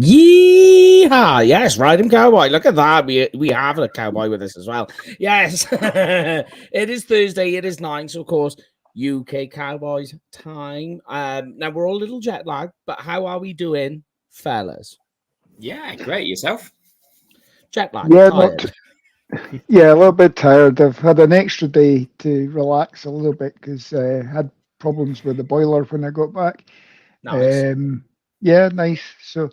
Yeehaw! Yes, ride him, cowboy. Look at that. We have a cowboy with us as well. Yes, it is Thursday. It is 9, so of course, UK Cowboys time. Now we're all a little jet lagged, but how are we doing, fellas? Yeah, great. Yourself? Jet lagged, Yeah, tired. a little bit tired. I've had an extra day to relax a little bit because I had problems with the boiler when I got back. Nice. Yeah, nice. So,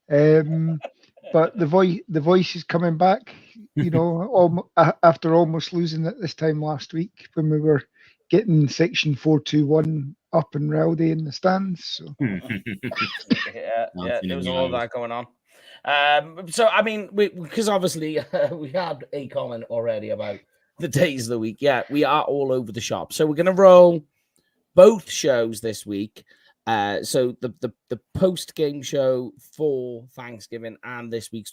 but the voice is coming back. You know, after almost losing it this time last week when we were getting section 421 up and rowdy in the stands. So. yeah, there was all of that going on. So I mean, because obviously we had a comment already about the days of the week. Yeah, we are all over the shop. So we're gonna roll both shows this week. So the post game show for Thanksgiving and this week's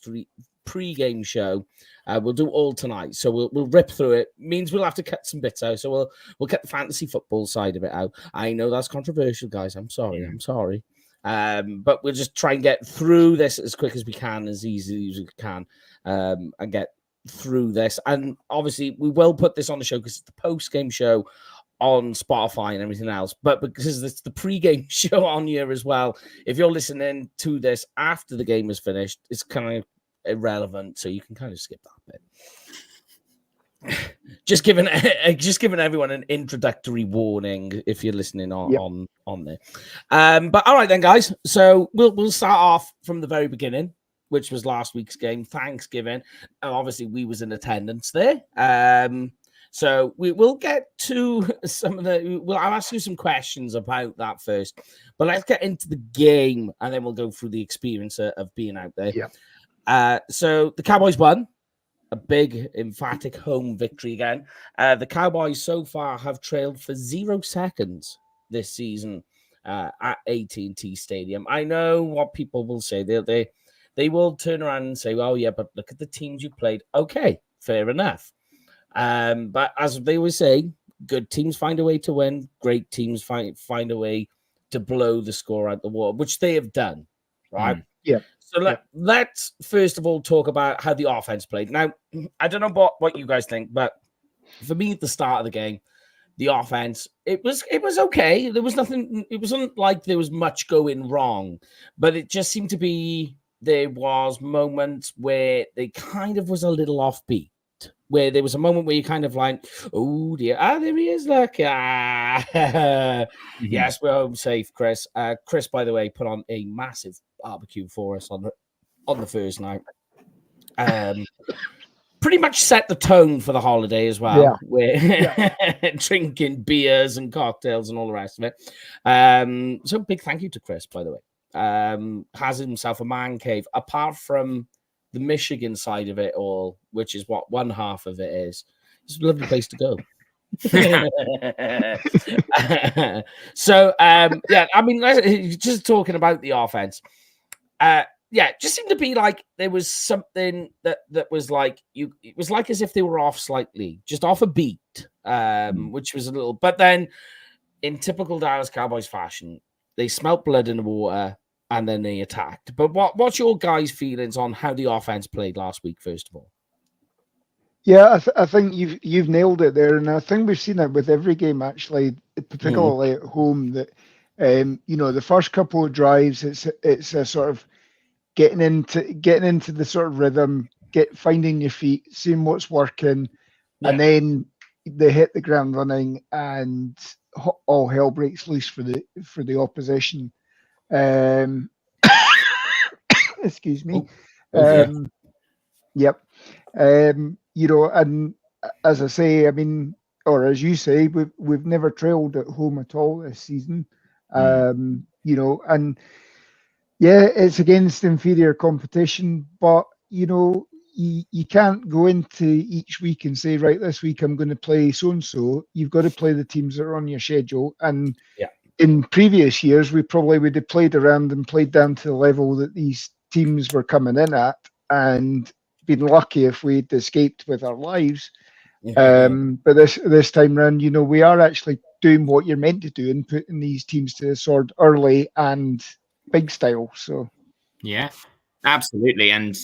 pre-game show, we'll do all tonight. So we'll rip through it. Means we'll have to cut some bits out. So we'll cut the fantasy football side of it out. I know that's controversial, guys. I'm sorry. But we'll just try and get through this as quick as we can, as easy as we can, and get through this. And obviously, we will put this on the show because it's the post-game show on Spotify and everything else. But because it's the pre-game show on here as well, if you're listening to this after the game is finished, it's kind of irrelevant. So you can kind of skip that bit. just giving everyone an introductory warning if you're listening on there. But all right then, guys. So we'll start off from the very beginning, which was last week's game, Thanksgiving. And obviously, we was in attendance there. So we'll get to some of the. I'll ask you some questions about that first, but let's get into the game, and then we'll go through the experience of being out there. Yeah. So the Cowboys won. A big, emphatic home victory again. The Cowboys so far have trailed for 0 seconds this season at AT&T Stadium. I know what people will say. They will turn around and say, "Oh yeah, but look at the teams you played." Okay, fair enough. But as they always say, good teams find a way to win. Great teams find a way to blow the score out the water, which they have done, right? Yeah. So let's first of all talk about how the offense played. Now, I don't know what you guys think, but for me at the start of the game, the offense, it was okay. There was nothing. It wasn't like there was much going wrong, but it just seemed to be there was moments where they kind of was a little offbeat. Where there was a moment where you kind of like, oh dear, there he is, look. Yes, we're home safe, Chris. Chris, by the way, put on a massive barbecue for us on the first night. Pretty much set the tone for the holiday as well. Yeah. We're drinking beers and cocktails and all the rest of it. So big thank you to Chris, by the way. Has himself a man cave, apart from the Michigan side of it all, which is what one half of it is. It's a lovely place to go. So, yeah, I mean, just talking about the offense. Yeah, it just seemed to be like there was something that was like it was like as if they were off slightly, just off a beat, which was a little. But then, in typical Dallas Cowboys fashion, they smelt blood in the water. And then they attacked. But what's your guys' feelings on how the offense played last week, first of all? Yeah, I think you've nailed it there, and I think we've seen it with every game actually, particularly at home. That the first couple of drives, it's a sort of getting into the sort of rhythm, finding your feet, seeing what's working, and then they hit the ground running, and all hell breaks loose for the opposition. Excuse me. Yep. And as I say, I mean, or as you say, we've never trailed at home at all this season. And yeah, it's against inferior competition, but you can't go into each week and say, right, this week I'm going to play so and so. You've got to play the teams that are on your schedule. And in previous years, we probably would have played around and played down to the level that these teams were coming in at, and been lucky if we'd escaped with our lives. But this time round, we are actually doing what you're meant to do and putting these teams to the sword early and big style. So yeah, Absolutely. And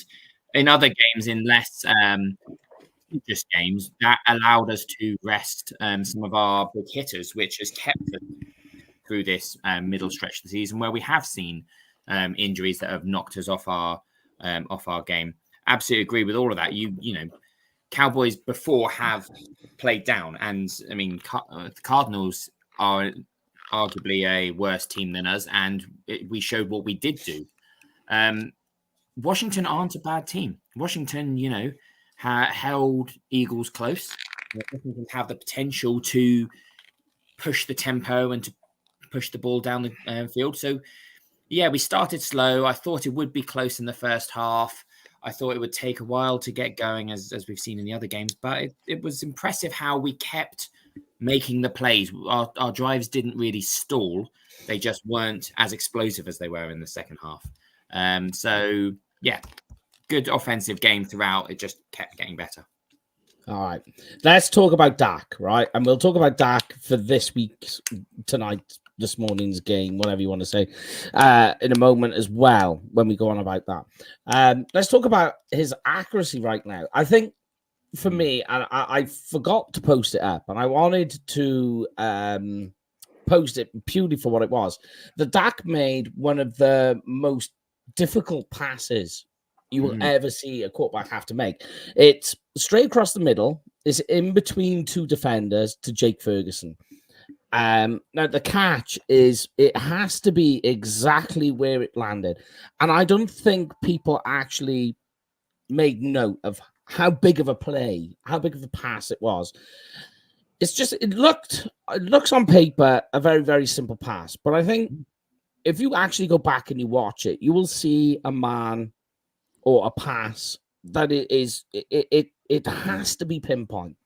in other games, in less just games, that allowed us to rest some of our big hitters, which has kept us through this middle stretch of the season where we have seen injuries that have knocked us off our game. Absolutely agree with all of that. You know, Cowboys before have played down, and I mean, the Cardinals are arguably a worse team than us, and we showed what we did do. Washington aren't a bad team. Washington, you know, held Eagles close. Washington have the potential to push the tempo and to push the ball down the field. So, yeah, we started slow. I thought it would be close in the first half. I thought it would take a while to get going, as we've seen in the other games. But it was impressive how we kept making the plays. Our drives didn't really stall. They just weren't as explosive as they were in the second half. So, yeah, good offensive game throughout. It just kept getting better. All right. Let's talk about Dak, right? And we'll talk about Dak for this week's, this morning's game, whatever you want to say, in a moment as well, when we go on about that. Let's talk about his accuracy right now. I think for me, and I forgot to post it up, and I wanted to post it purely for what it was. The Dak made one of the most difficult passes you will ever see a quarterback have to make. It's straight across the middle. It's in between two defenders to Jake Ferguson. Now, the catch is it has to be exactly where it landed. And I don't think people actually made note of how big of a play, how big of a pass it was. It's just, it looks on paper a very, very simple pass. But I think if you actually go back and you watch it, you will see a man or a pass that it has to be pinpoint.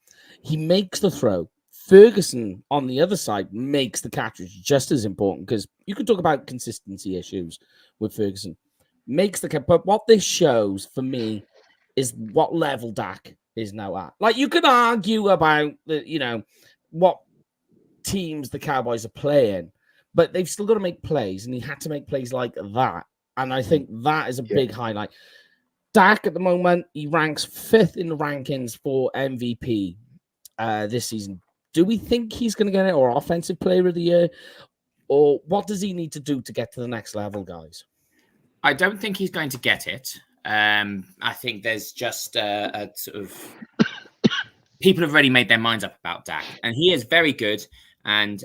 He makes the throw. Ferguson on the other side makes the catch, which is just as important because you could talk about consistency issues with Ferguson. Makes the catch, but what this shows for me is what level Dak is now at. Like you could argue about what teams the Cowboys are playing, but they've still got to make plays, and he had to make plays like that. And I think that is a big highlight. Dak at the moment, he ranks 5th in the rankings for MVP this season. Do we think he's going to get it, or Offensive Player of the Year, or what does he need to do to get to the next level, guys? I don't think he's going to get it. I think there's just a sort of people have already made their minds up about Dak, and he is very good, and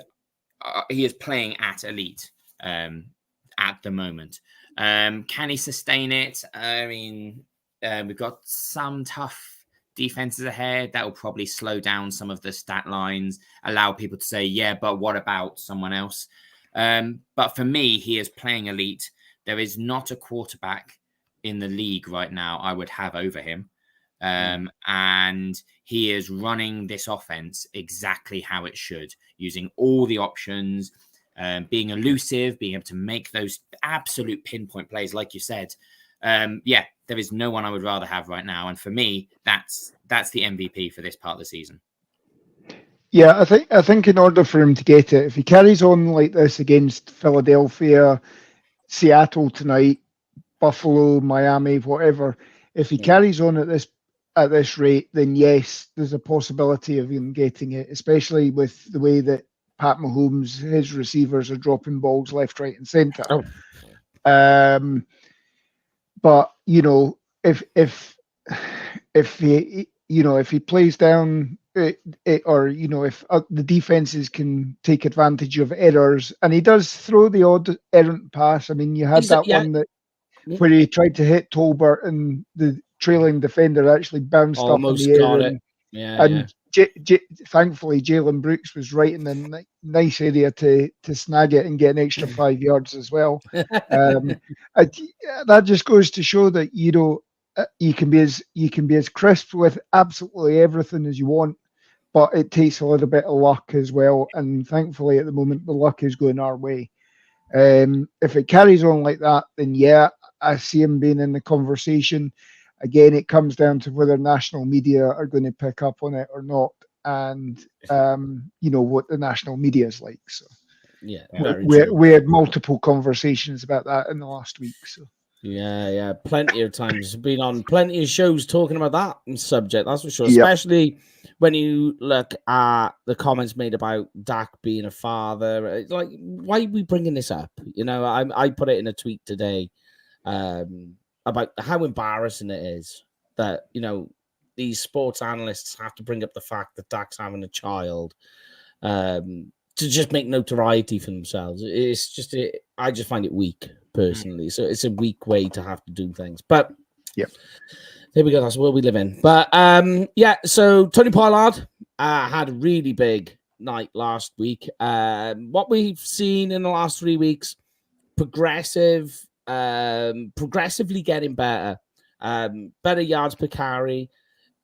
he is playing at elite at the moment. Can he sustain it? I mean, we've got some tough defenses ahead that will probably slow down some of the stat lines, allow people to say, yeah, but what about someone else? But for me, he is playing elite. There is not a quarterback in the league right now I would have over him. And he is running this offense exactly how it should, using all the options, being elusive, being able to make those absolute pinpoint plays, like you said. There is no one I would rather have right now. And for me, that's the MVP for this part of the season. Yeah, I think in order for him to get it, if he carries on like this against Philadelphia, Seattle tonight, Buffalo, Miami, whatever, if he carries on at this rate, then yes, there's a possibility of him getting it, especially with the way that Pat Mahomes, his receivers are dropping balls left, right, and center. But if he plays down it, or if the defenses can take advantage of errors, and he does throw the odd errant pass. I mean, you had one that where he tried to hit Tolbert and the trailing defender actually bounced almost up in the got air. And thankfully, Jalen Brooks was right in the nice area to snag it and get an extra 5 yards as well. That just goes to show that you can be as crisp with absolutely everything as you want, but it takes a little bit of luck as well. And thankfully, at the moment, the luck is going our way. If it carries on like that, then yeah, I see him being in the conversation. Again, it comes down to whether national media are going to pick up on it or not, and what the national media is like. So yeah, we had multiple conversations about that in the last week. So Yeah, plenty of times. Been on plenty of shows talking about that subject, that's for sure. Yep. Especially when you look at the comments made about Dak being a father. It's like, why are we bringing this up? You know, I put it in a tweet today about how embarrassing it is that, you know, these sports analysts have to bring up the fact that Dak's having a child to just make notoriety for themselves. It's just, I just find it weak personally. So it's a weak way to have to do things. But yep, there we go. That's where we live in. But yeah, so Tony Pollard had a really big night last week. What we've seen in the last 3 weeks, progressively getting better. Better yards per carry.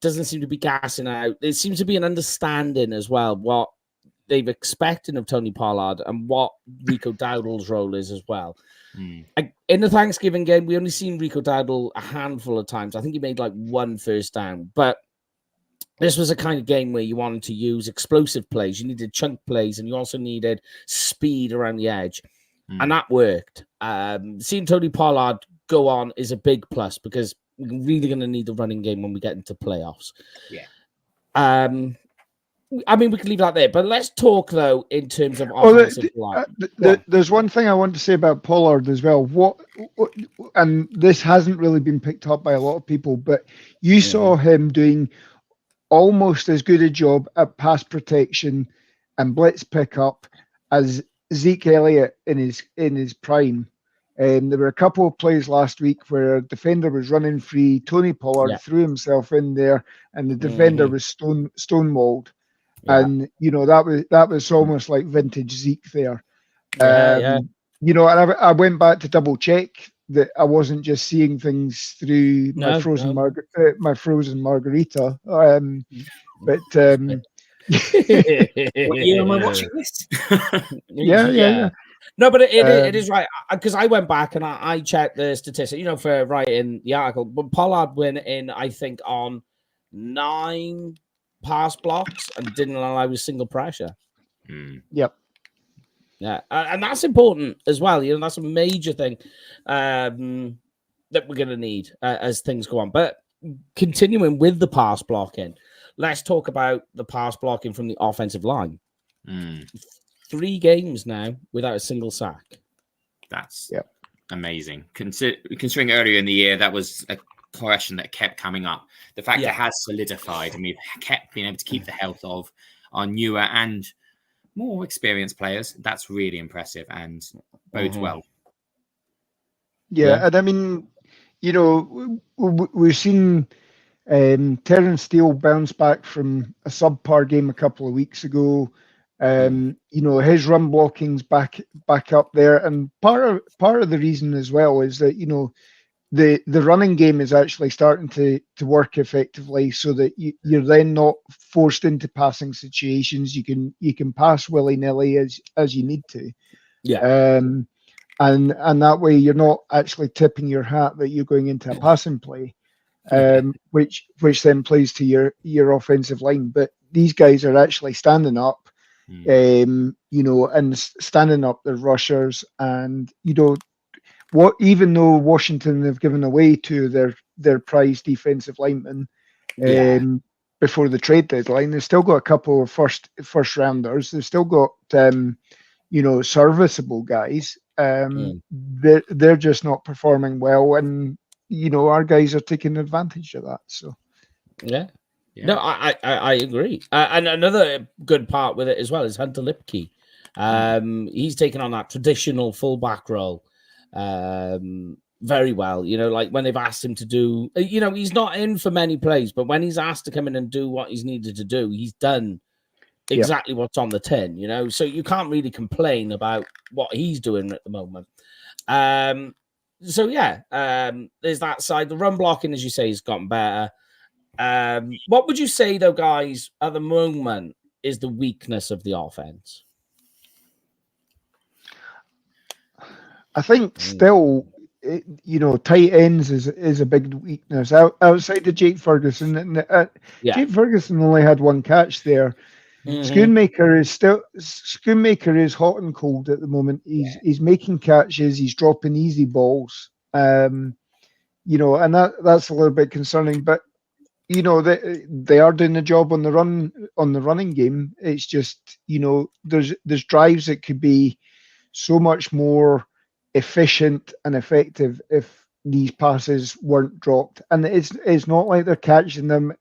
Doesn't seem to be gassing out. There seems to be an understanding as well what they've expected of Tony Pollard and what Rico Dowdle's role is as well. In the Thanksgiving game, we only seen Rico Dowdle a handful of times. I think he made like 1 first down, but this was a kind of game where you wanted to use explosive plays. You needed chunk plays, and you also needed speed around the edge, and that worked. Seeing Tony Pollard go on is a big plus because we're really going to need the running game when we get into playoffs. Yeah. I mean, we can leave that there, but let's talk though in terms of offensive line. There's one thing I want to say about Pollard as well. What and this hasn't really been picked up by a lot of people, but you saw him doing almost as good a job at pass protection and blitz pickup as Zeke Elliott in his prime. There were a couple of plays last week where a defender was running free. Tony Pollard threw himself in there, and the defender was stonewalled. Yeah. And you know that was almost like vintage Zeke there. You know, and I went back to double check that I wasn't just seeing things through my frozen margarita. But what year am I watching this? yeah. No, but it is right, because I went back and I checked the statistics, you know, for writing the article. But Pollard went in, I think, on 9 pass blocks and didn't allow a single pressure. Yep. Yeah, and that's important as well. You know, that's a major thing that we're going to need as things go on. But continuing with the pass blocking, let's talk about the pass blocking from the offensive line. 3 games now without a single sack. That's amazing. Considering earlier in the year, that was a question that kept coming up. The fact it has solidified, and we've kept being able to keep the health of our newer and more experienced players. That's really impressive and bodes well. Yeah, and I mean, you know, we've seen Terrence Steele bounce back from a subpar game a couple of weeks ago. You know, his run blocking's back up there, and part of the reason as well is that, you know, the running game is actually starting to work effectively, so that you're then not forced into passing situations. You can pass willy-nilly as you need to. And that way you're not actually tipping your hat that you're going into a passing play, which then plays to your offensive line. But these guys are actually standing up. You know, and standing up the rushers, and you know even though Washington have given away to their prized defensive linemen before the trade deadline, they've still got a couple of first rounders. They've still got you know, serviceable guys. They're just not performing well, and you know, our guys are taking advantage of that. So yeah. No, I agree. And another good part with it as well is Hunter Lipke. He's taken on that traditional fullback role very well. You know, like when they've asked him to do, you know, he's not in for many plays, but when he's asked to come in and do what he's needed to do, he's done exactly what's on the tin, you know, so you can't really complain about what he's doing at the moment. So there's that side. The run blocking, as you say, has gotten better. What would you say, though, guys, at the moment is the weakness of the offense? I think still, you know, tight ends is a big weakness outside of Jake Ferguson. And Jake Ferguson only had 1 catch there. Schoonmaker is hot and cold at the moment. He's making catches. He's dropping easy balls. You know, and that's a little bit concerning. But you know, they are doing the job on the running game. It's just, you know, there's drives that could be so much more efficient and effective if these passes weren't dropped. And it's not like they're catching them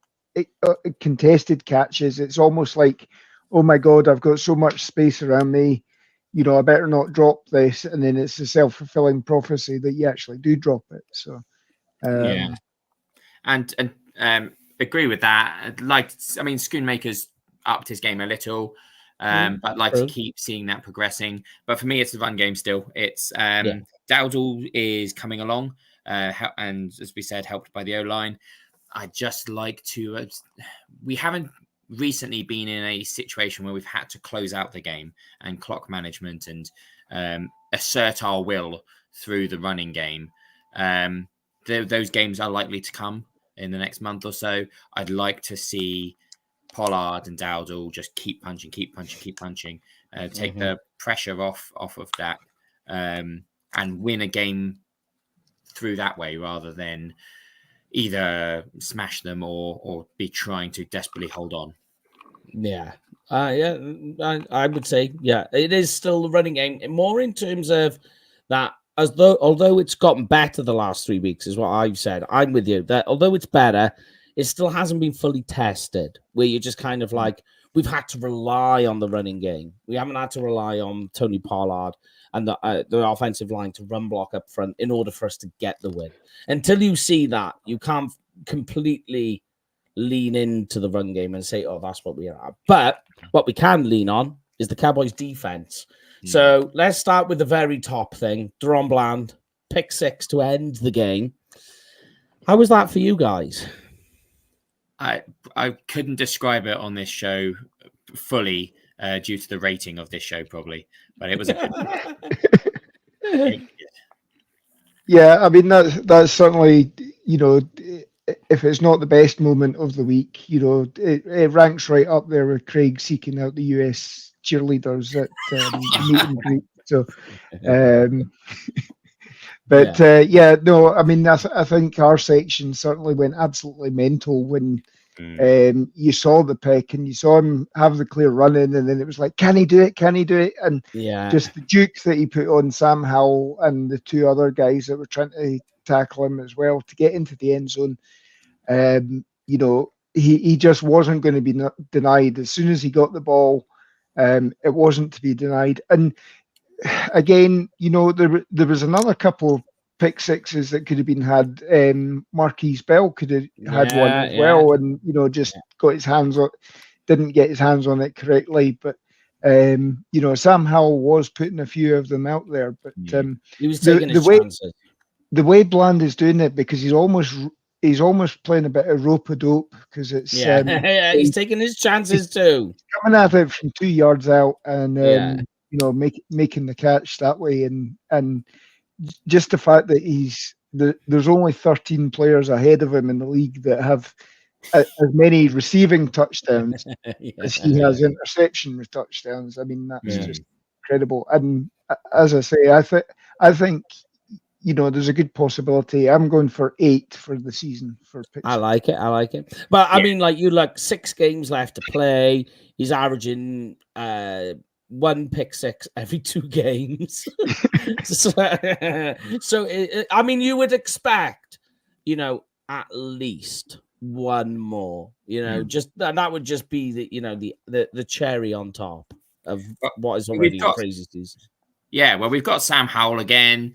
contested catches. It's almost like, oh my God, I've got so much space around me. You know, I better not drop this. And then it's a self-fulfilling prophecy that you actually do drop it. So, yeah. And agree with that. I mean, Schoonmaker's upped his game a little, but I'd like to keep seeing that progressing. But for me, it's the run game still. It's Dowdle is coming along, and as we said, helped by the O-line. I just like to. We haven't recently been in a situation where we've had to close out the game and clock management and assert our will through the running game. Those games are likely to come in the next month or so. I'd like to see Pollard and Dowdle just keep punching, take the pressure off of Dak, and win a game through that way rather than either smash them or be trying to desperately hold on. Yeah. I would say, it is still the running game, more in terms of that, although it's gotten better the last 3 weeks, is what I've said. I'm with you that although it's better, it still hasn't been fully tested, where you're just kind of like, we've had to rely on the running game. We haven't had to rely on Tony Pollard and the offensive line to run block up front in order for us to get the win. Until you see that, you can't completely lean into the run game and say, oh, that's what we are. But what we can lean on is the Cowboys defense. So let's start with the very top thing. Deron Bland, pick 6 to end the game. How was that for you guys? I couldn't describe it on this show fully due to the rating of this show, probably. But it was a good. Yeah, I mean that's certainly, you know, if it's not the best moment of the week, you know, it ranks right up there with Craig seeking out the US cheerleaders at meet and greet. So, no, I mean, I think our section certainly went absolutely mental when you saw the pick and you saw him have the clear run in, and then it was like, can he do it? Can he do it? And just the juke that he put on Sam Howell and the two other guys that were trying to tackle him as well to get into the end zone. You know, he just wasn't going to be denied. As soon as he got the ball, it wasn't to be denied. And again, you know, there was another couple of pick sixes that could have been had. Marquise Bell could have had one as well, and you know, just got his hands on, didn't get his hands on it correctly. But you know, Sam Howell was putting a few of them out there, but he was taking his chances. The way Bland is doing it, because he's almost playing a bit of rope-a-dope, because it's he's taking his chances too. Coming at it from 2 yards out and you know, making the catch that way, and just the fact that there's only 13 players ahead of him in the league that have as many receiving touchdowns as he has interception with touchdowns. I mean, that's just incredible. And as I say, I think. You know, there's a good possibility. I'm going for 8 for the season for picks. I like it. But I mean, like 6 games left to play. He's averaging 1 pick 6 every 2 games. so I mean, you would expect, you know, at least 1 more. You know, just that would just be the cherry on top of what is already a crazy season. Yeah, well, we've got Sam Howell again.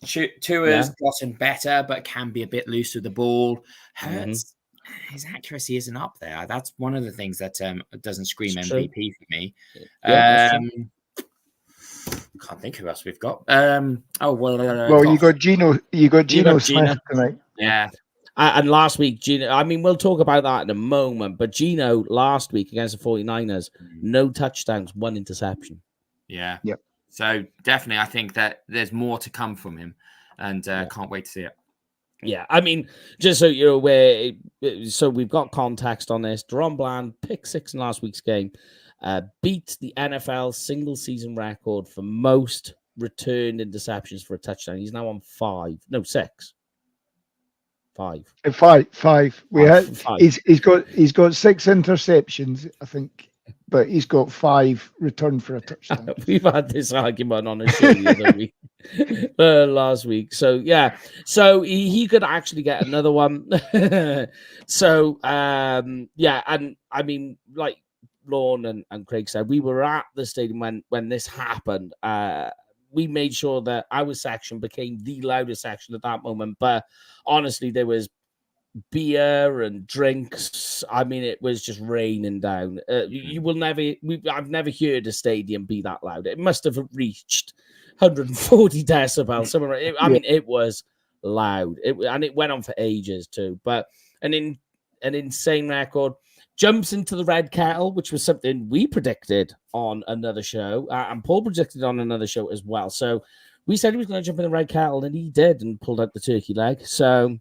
Tua's gotten better, but can be a bit loose with the ball. Hurts, his accuracy isn't up there. That's one of the things that doesn't scream it's MVP true. for me. Can't think who else we've got. You got Geno. You got Geno Smith tonight. Yeah. And last week, Geno, I mean, we'll talk about that in a moment, but Geno last week against the 49ers, no touchdowns, 1 interception. Yeah. Yep. So definitely, I think that there's more to come from him, and can't wait to see it. Yeah, I mean, just so you're aware, so we've got context on this. Deron Bland, pick 6 in last week's game, beat the NFL single-season record for most returned interceptions for a touchdown. He's now on 6. 5. Five. He's got 6 interceptions, I think, but he's got 5 returned for a touchdown. We've had this argument on a show the other week, last week. So yeah, so he could actually get another one. So yeah, and I mean, like Lorne and Craig said, we were at the stadium when this happened. We made sure that our section became the loudest section at that moment. But honestly, there was beer and drinks. I mean, it was just raining down. You will never. I've never heard a stadium be that loud. It must have reached 140 decibels. Somewhere. I mean, it was loud. And it went on for ages too. But an insane record. Jumps into the red kettle, which was something we predicted on another show, and Paul predicted on another show as well. So we said he was going to jump in the red kettle, and he did, and pulled out the turkey leg. So,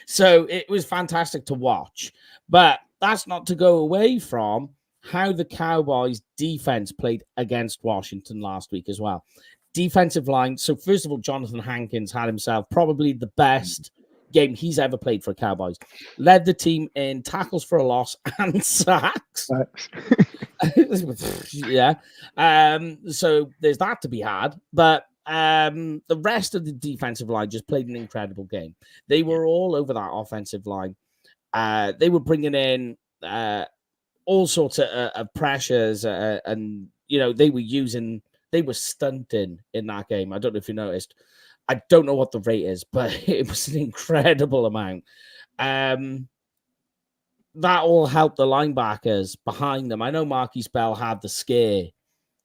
so it was fantastic to watch. But that's not to go away from how the Cowboys defense played against Washington last week as well. Defensive line. So first of all, Jonathan Hankins had himself probably the best game he's ever played for Cowboys. Led the team in tackles for a loss and sacks. Yeah. So there's that to be had. But the rest of the defensive line just played an incredible game. They were all over that offensive line. They were bringing in all sorts of pressures, and they were stunting in that game. I don't know if you noticed. I don't know what the rate is, but it was an incredible amount. That all helped the linebackers behind them. I know Marquise Bell had the scare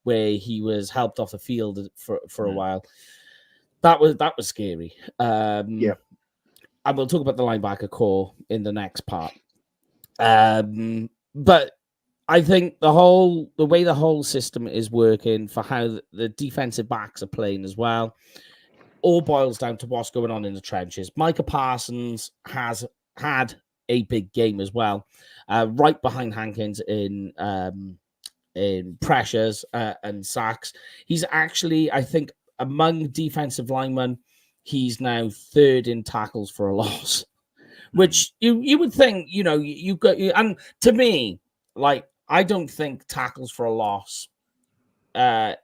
where he was helped off the field for a while. That was scary. Yeah. And we'll talk about the linebacker core in the next part. But I think the way the whole system is working for how the defensive backs are playing as well, all boils down to what's going on in the trenches. Micah Parsons has had a big game as well, right behind Hankins in pressures and sacks. He's actually, I think, among defensive linemen, he's now 3rd in tackles for a loss, which you would think, you got. And to me, like, I don't think tackles for a loss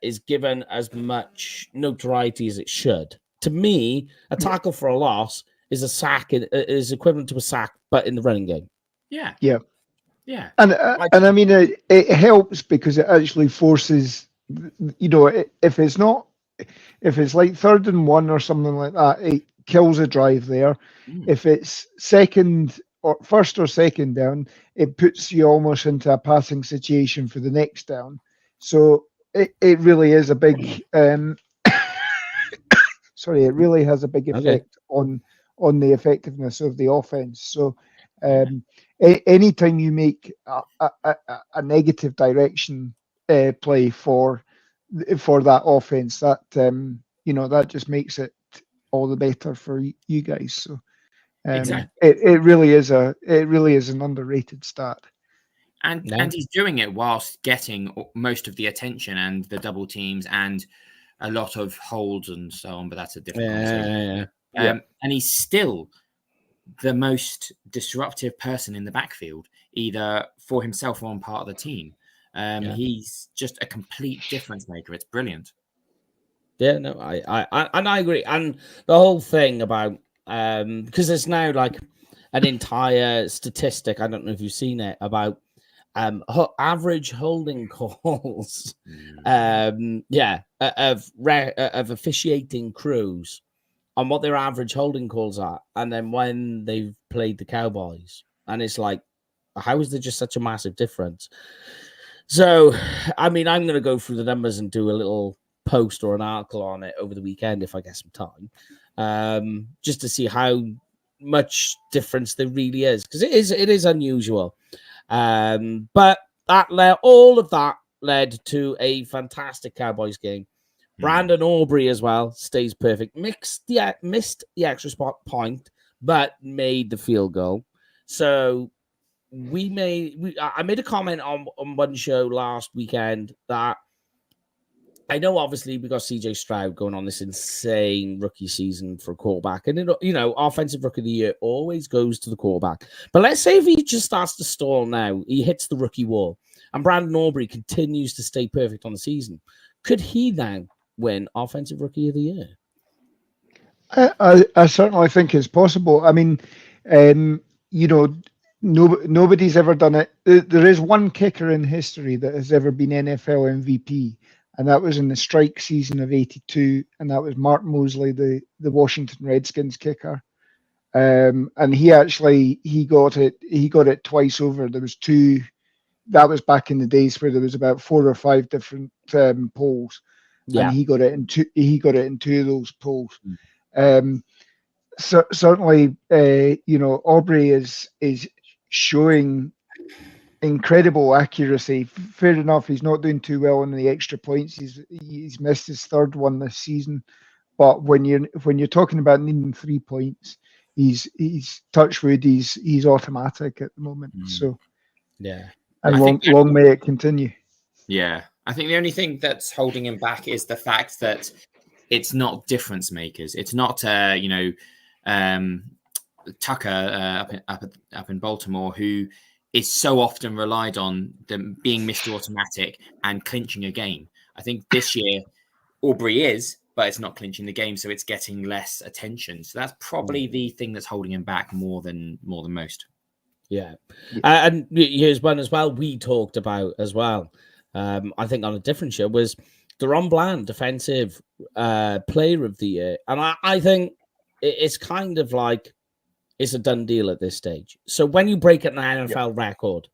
is given as much notoriety as it should. To me, a tackle for a loss is a sack, is equivalent to a sack, but in the running game. Yeah. And I mean, it helps because it actually forces, if it's like 3rd and 1 or something like that, it kills a drive there. If it's 1st or 2nd down, it puts you almost into a passing situation for the next down. So it really is a big. It really has a big effect on the effectiveness of the offense. So anytime you make a negative direction play for that offense, that that just makes it all the better for you guys. So exactly. it really is an underrated stat. And he's doing it whilst getting most of the attention and the double teams and a lot of holds and so on, but that's a different conversation. And he's still the most disruptive person in the backfield, either for himself or on part of the team. He's just a complete difference maker. It's brilliant. Yeah, no, I agree. And the whole thing about because there's now like an entire statistic, I don't know if you've seen it, about average holding calls of officiating crews on what their average holding calls are, and then when they've played the Cowboys, and it's like, how is there just such a massive difference? So I mean, I'm going to go through the numbers and do a little post or an article on it over the weekend if I get some time, just to see how much difference there really is, because it is unusual. But all of that led to a fantastic Cowboys game. Brandon Aubrey as well stays perfect. Missed the extra spot point, but made the field goal. So I made a comment on one show last weekend that I know obviously we got CJ Stroud going on this insane rookie season for a quarterback, and offensive rookie of the year always goes to the quarterback. But let's say if he just starts to stall now, he hits the rookie wall, and Brandon Aubrey continues to stay perfect on the season. Could he now win offensive rookie of the year? I certainly think it's possible. I mean, nobody's ever done it. There is one kicker in history that has ever been NFL MVP, and that was in the strike season of '82, and that was Mark Mosley, the Washington Redskins kicker. And he got it twice over. There was two. That was back in the days where there was about 4 or 5 different polls, and he got it in two. He got it in 2 of those polls. Certainly, Aubrey is showing incredible accuracy. Fair enough, he's not doing too well on the extra points. He's missed his 3rd one this season. But when you're talking about needing 3 points, he's touch wood. He's automatic at the moment. So and long may it continue. Yeah, I think the only thing that's holding him back is the fact that it's not difference makers. It's not, Tucker up in Baltimore, who is so often relied on them being Mr. Automatic and clinching a game. I think this year Aubrey is, but it's not clinching the game, so it's getting less attention. So that's probably the thing that's holding him back more than most. Yeah, and here's one as well we talked about as well. I think on a different show was DaRon Bland, defensive player of the year. And I think it's kind of like it's a done deal at this stage. So when you break an NFL record,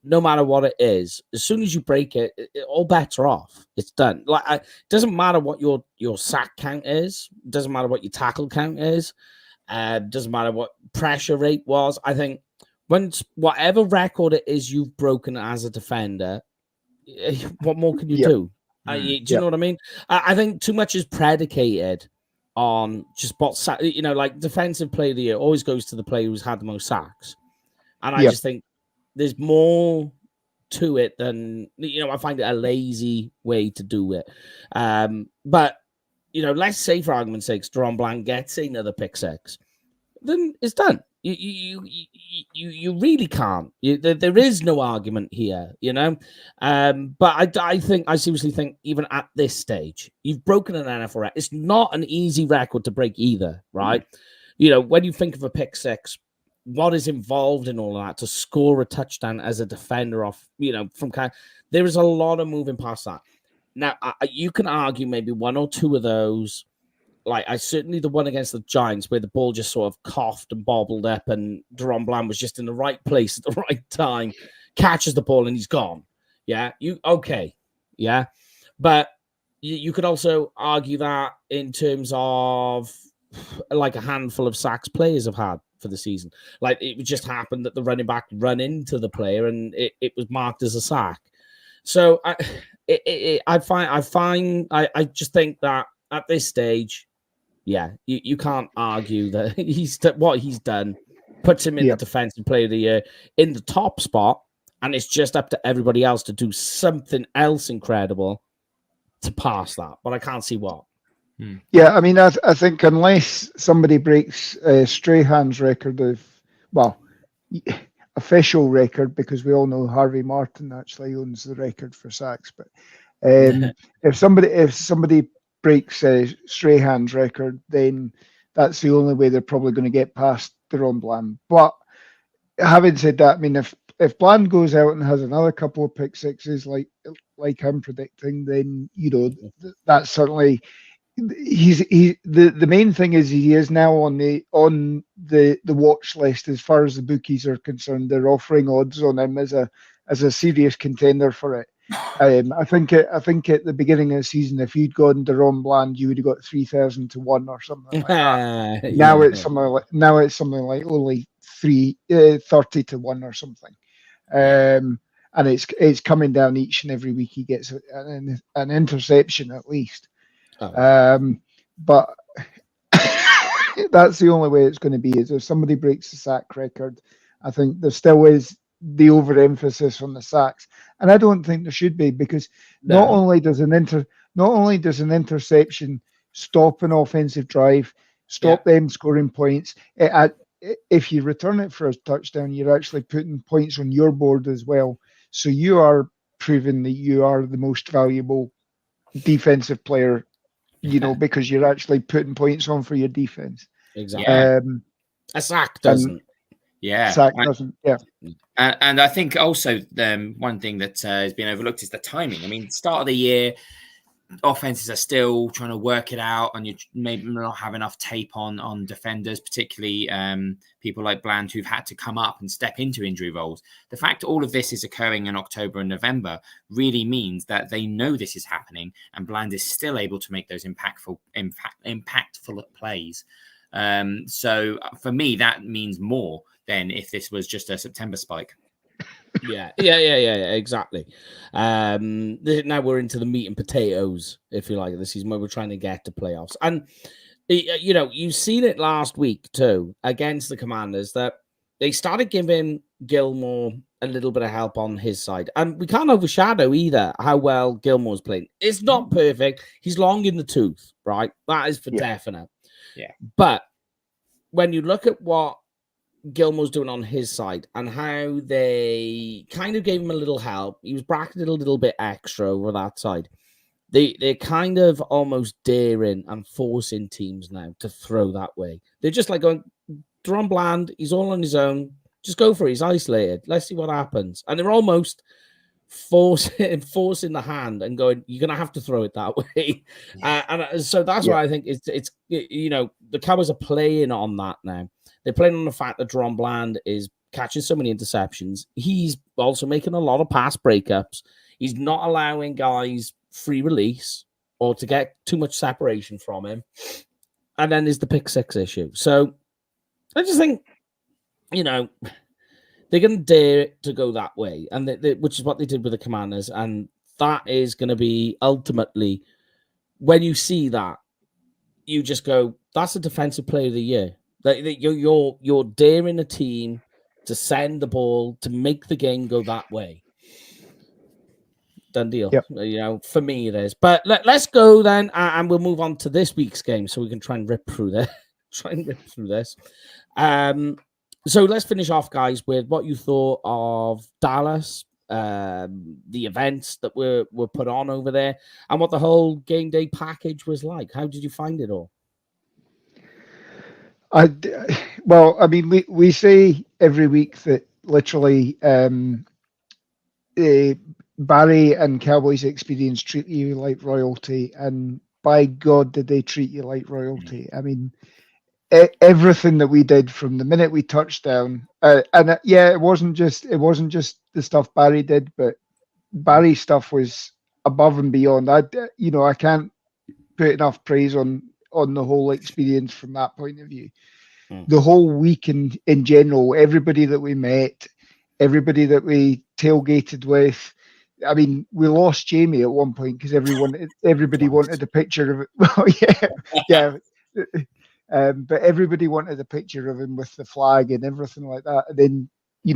no matter what it is, as soon as you break it, all bets are off. It's done. It doesn't matter what your sack count is. It doesn't matter what your tackle count is. Doesn't matter what pressure rate was. I think whatever record it is you've broken as a defender, what more can you do? Do you know what I mean? I think too much is predicated on just like defensive player of the year always goes to the player who's had the most sacks. And I just think there's more to it than, I find it a lazy way to do it. But, let's say for argument's sake, DaRon Bland gets another pick 6, then it's done. You really can't. There is no argument here, But I seriously think even at this stage, you've broken an NFL record. It's not an easy record to break either, right? When you think of a pick 6, what is involved in all of that to score a touchdown as a defender off, there is a lot of moving past that. Now, you can argue maybe 1 or 2 of those. I certainly the one against the Giants where the ball just sort of coughed and bobbled up and DaRon Bland was just in the right place at the right time, catches the ball and he's gone. Yeah. Yeah. But you could also argue that in terms of a handful of sacks players have had for the season. It just happened that the running back run into the player and it was marked as a sack. So I just think that at this stage, you can't argue that what he's done puts him in the defensive player of the year in the top spot, and it's just up to everybody else to do something else incredible to pass that. But I can't see what. Yeah, I mean, I think unless somebody breaks Strahan's record official record, because we all know Harvey Martin actually owns the record for sacks, but if somebody breaks Strahan's record, then that's the only way they're probably going to get past DaRon Bland. But having said that, I mean, if Bland goes out and has another couple of pick 6s like I'm predicting, then that's certainly the main thing is he is now on the watch list as far as the bookies are concerned. They're offering odds on him as a serious contender for it. I think at the beginning of the season, if you'd gone DaRon Bland, you would have got 3,000 to 1 or something like that. Now it's something like only 30 to 1 or something. And it's coming down each and every week. He gets an interception at least. But that's the only way it's going to be. Is if somebody breaks the sack record, I think there still is the overemphasis on the sacks, and I don't think there should be, because not only does an not only does an interception stop an offensive drive, stop them scoring points, if you return it for a touchdown, you're actually putting points on your board as well. So you are proving that you are the most valuable defensive player, because you're actually putting points on for your defense. Exactly. A sack doesn't. Sack doesn't. Yeah. And I think also one thing that has been overlooked is the timing. I mean, start of the year, offenses are still trying to work it out, and you maybe not have enough tape on defenders, particularly people like Bland, who've had to come up and step into injury roles. The fact all of this is occurring in October and November really means that they know this is happening, and Bland is still able to make those impactful plays. So for me, that means more than if this was just a September spike. Yeah, exactly. Now we're into the meat and potatoes, if you like, of the season, where we're trying to get to playoffs. And you've seen it last week too against the Commanders, that they started giving Gilmore a little bit of help on his side, and we can't overshadow either how well Gilmore's playing. It's not perfect; he's long in the tooth, right? That is for definite. Yeah, but when you look at what Gilmore's doing on his side and how they kind of gave him a little help, he was bracketed a little bit extra over that side. They're kind of almost daring and forcing teams now to throw that way. They're just like going, Deron Bland, he's all on his own. Just go for it. He's isolated. Let's see what happens. And they're almost forcing the hand and going, you're going to have to throw it that way. And so that's why I think it's the Cowboys are playing on that now. They're playing on the fact that Deron Bland is catching so many interceptions. He's also making a lot of pass breakups. He's not allowing guys free release or to get too much separation from him. And then there's the pick six issue. So I just think, they're going to dare to go that way, and which is what they did with the Commanders. And that is going to be ultimately, when you see that, you just go, that's a defensive player of the year. You're daring a team to send the ball, to make the game go that way. Done deal. Yep. For me it is. But let's go then, and we'll move on to this week's game, so we can try and rip through this. So let's finish off, guys, with what you thought of Dallas, the events that were put on over there, and what the whole game day package was like. How did you find it all? We say every week that literally Barry and Cowboys Experience treat you like royalty, and by God, did they treat you like royalty? I mean, everything that we did from the minute we touched down, it wasn't just the stuff Barry did, but Barry's stuff was above and beyond. I can't put enough praise on the whole experience from that point of view. The whole week in general, everybody that we met, everybody that we tailgated with. I mean, we lost Jamie at one point because everybody wanted a picture of it. Well, but everybody wanted a picture of him with the flag and everything like that. And then, we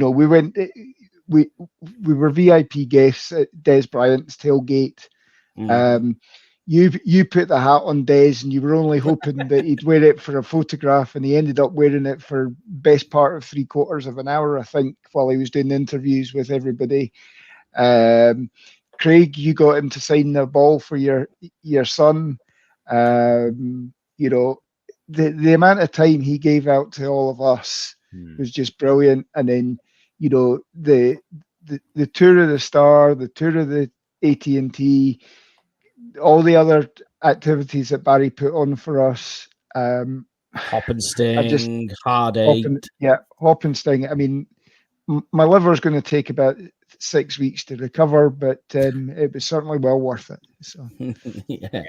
were VIP guests at Des Bryant's tailgate. You put the hat on Des, and you were only hoping that he'd wear it for a photograph, and he ended up wearing it for best part of 3/4 of an hour, I think, while he was doing interviews with everybody. Craig, you got him to sign the ball for your son. The amount of time he gave out to all of us was just brilliant. And then, the tour of the Star, the tour of the AT&T, all the other activities that Barry put on for us. Hop and sting, hard eight. Hop and sting. I mean, my liver's going to take about 6 weeks to recover, but it was certainly well worth it. So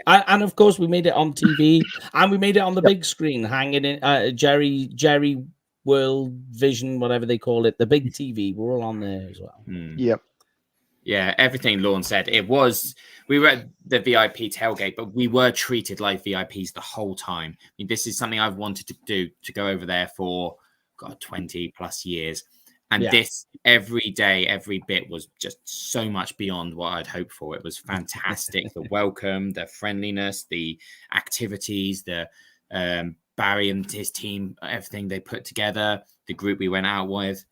and of course we made it on TV, and we made it on the big screen, hanging in Jerry World Vision, whatever they call it, the big TV. We're all on there as well. Yep. Yeah, everything Lorne said. We were at the VIP tailgate, but we were treated like VIPs the whole time. I mean, this is something I've wanted to do, to go over there for 20 plus years. And this, every day, every bit was just so much beyond what I'd hoped for. It was fantastic. The welcome, the friendliness, the activities, the Barry and his team, everything they put together, the group we went out with,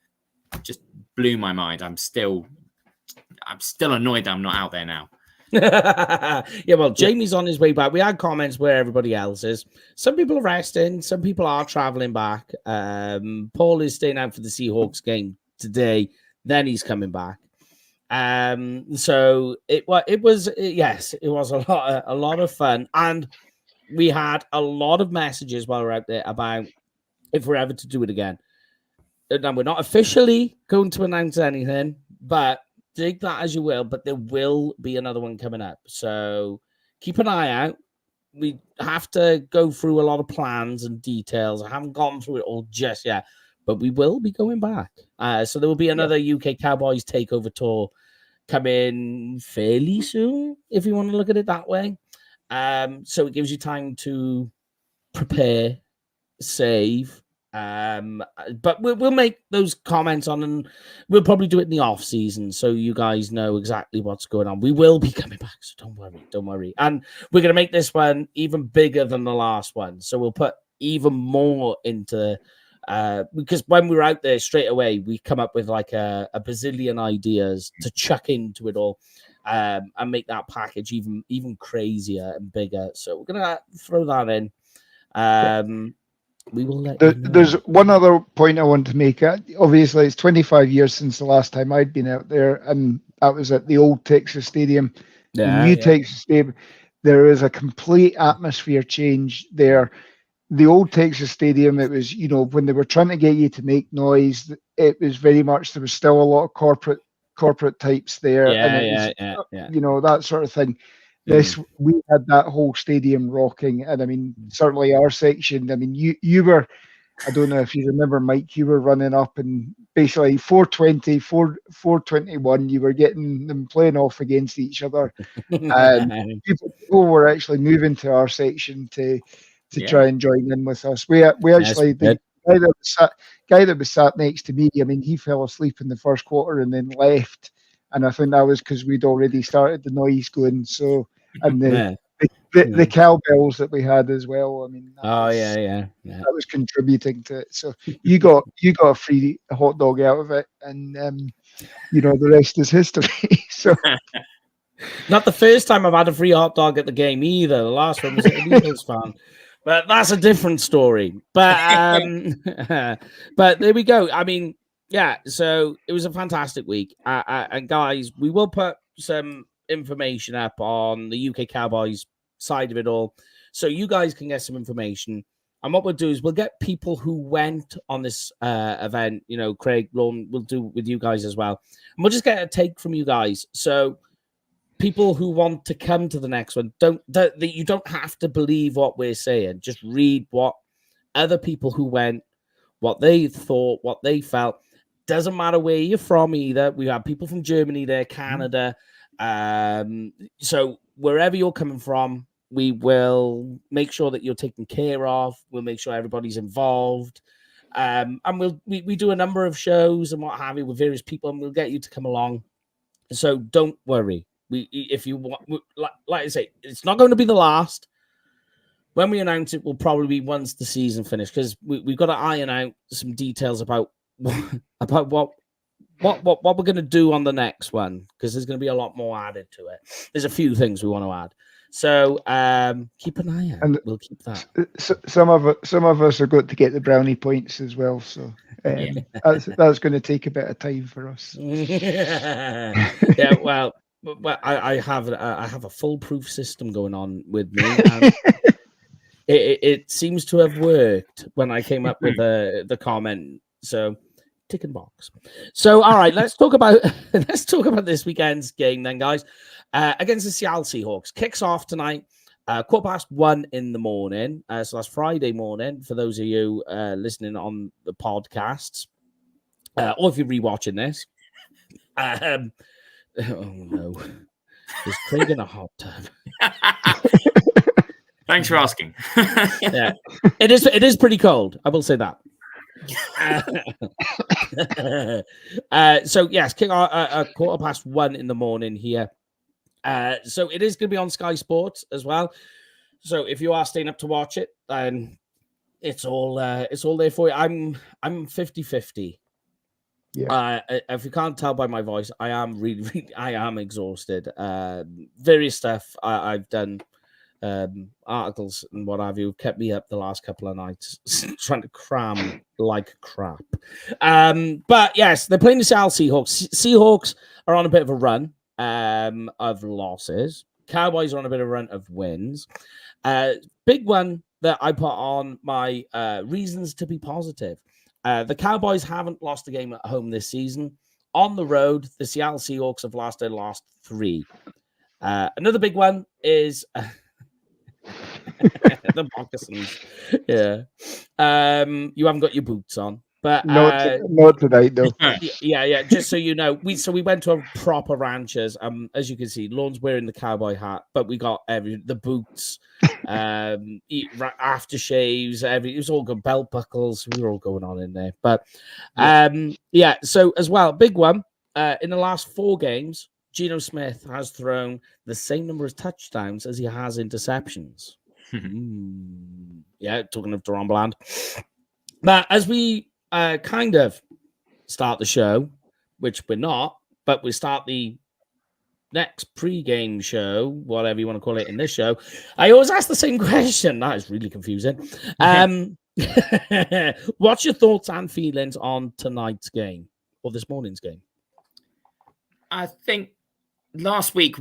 just blew my mind. I'm still annoyed that I'm not out there now. Yeah, well, Jamie's on his way back. We had comments where everybody else is. Some people are resting. Some people are traveling back. Paul is staying out for the Seahawks game today. Then he's coming back. So it was a lot of fun, and we had a lot of messages while we're out there about if we're ever to do it again. Now, we're not officially going to announce anything, but take that as you will, but there will be another one coming up. So keep an eye out. We have to go through a lot of plans and details. I haven't gone through it all just yet, but we will be going back. So there will be another UK Cowboys takeover tour coming fairly soon, if you want to look at it that way. So it gives you time to prepare, save. But we'll make those comments on, and we'll probably do it in the off season, so you guys know exactly what's going on. We will be coming back, so don't worry. And we're gonna make this one even bigger than the last one, so we'll put even more into because when we were out there straight away, we come up with like a bazillion ideas to chuck into it all, and make that package even crazier and bigger. So we're gonna throw that in. We will let you know. There's one other point I want to make. Obviously, it's 25 years since the last time I'd been out there, and that was at the old Texas Stadium. The new Texas Stadium. There is a complete atmosphere change there. The old Texas Stadium, it was, when they were trying to get you to make noise, it was very much, there was still a lot of corporate types there. That sort of thing. This, we had that whole stadium rocking, and I mean, certainly our section. I mean, you were, I don't know if you remember, Mike, you were running up, and basically 420, 421, you were getting them playing off against each other. And people were actually moving to our section to try and join in with us. We actually, the guy that was sat next to me, I mean, he fell asleep in the first quarter and then left. And I think that was because we'd already started the noise going. So, and the cowbells that we had as well. I mean, that was contributing to it. So you got a free hot dog out of it, and the rest is history. So, not the first time I've had a free hot dog at the game either. The last one was at the Eagles fan. But that's a different story. But but there we go. I mean, yeah, so it was a fantastic week. And guys, we will put some information up on the UK Cowboys side of it all, so you guys can get some information. And what we'll do is we'll get people who went on this event. Craig, Ron, we'll do with you guys as well. And we'll just get a take from you guys. So people who want to come to the next one, you don't have to believe what we're saying. Just read what other people who went, what they thought, what they felt. Doesn't matter where you're from either. We have people from Germany there, Canada. So wherever you're coming from, we will make sure that you're taken care of. We'll make sure everybody's involved. And we do a number of shows and what have you with various people, and we'll get you to come along. So don't worry. If you want, like I say, it's not going to be the last. When we announce it, will probably be once the season finished, because we've got to iron out some details about what we're going to do on the next one, because there's going to be a lot more added to it. There's a few things we want to add, so keep an eye out. And we'll keep that. Some of us are going to get the brownie points as well, so that's going to take a bit of time for us. Yeah, well, I have a foolproof system going on with me. And it seems to have worked when I came up with the comment. So, tick and box. So, all right, let's talk about this weekend's game then, guys. Against the Seattle Seahawks, kicks off tonight, 1:15 in the morning. So that's Friday morning for those of you listening on the podcasts, or if you're rewatching this. Oh no, is Craig in a hot tub? Thanks for asking. Yeah, it is pretty cold. I will say that. So yes, kick off at 1:15 in the morning here. So it is going to be on Sky Sports as well. So if you are staying up to watch it, then it's all there for you. I'm 50-50. Yeah. If you can't tell by my voice, I am really I am exhausted. Various stuff I've done, articles and what have you, kept me up the last couple of nights trying to cram like crap. But yes, they're playing the Seattle Seahawks. Seahawks are on a bit of a run of losses. Cowboys are on a bit of a run of wins. Big one that I put on my reasons to be positive. The Cowboys haven't lost a game at home this season. On the road, the Seattle Seahawks have lost their last 3. Another big one is the moccasins. Yeah. You haven't got your boots on. But not tonight, though. Yeah. Just so you know, we went to a proper ranchers. As you can see, Lorne's wearing the cowboy hat, but we got the boots, aftershaves, it was all good, belt buckles. We were all going on in there. But so as well, big one. In the last 4 games, Geno Smith has thrown the same number of touchdowns as he has interceptions. Yeah, talking of Deron Bland. But as we kind of start the show, which we're not, but we start the next pre-game show, whatever you want to call it in this show. I always ask the same question. That is really confusing. What's your thoughts and feelings on tonight's game or this morning's game? I think last week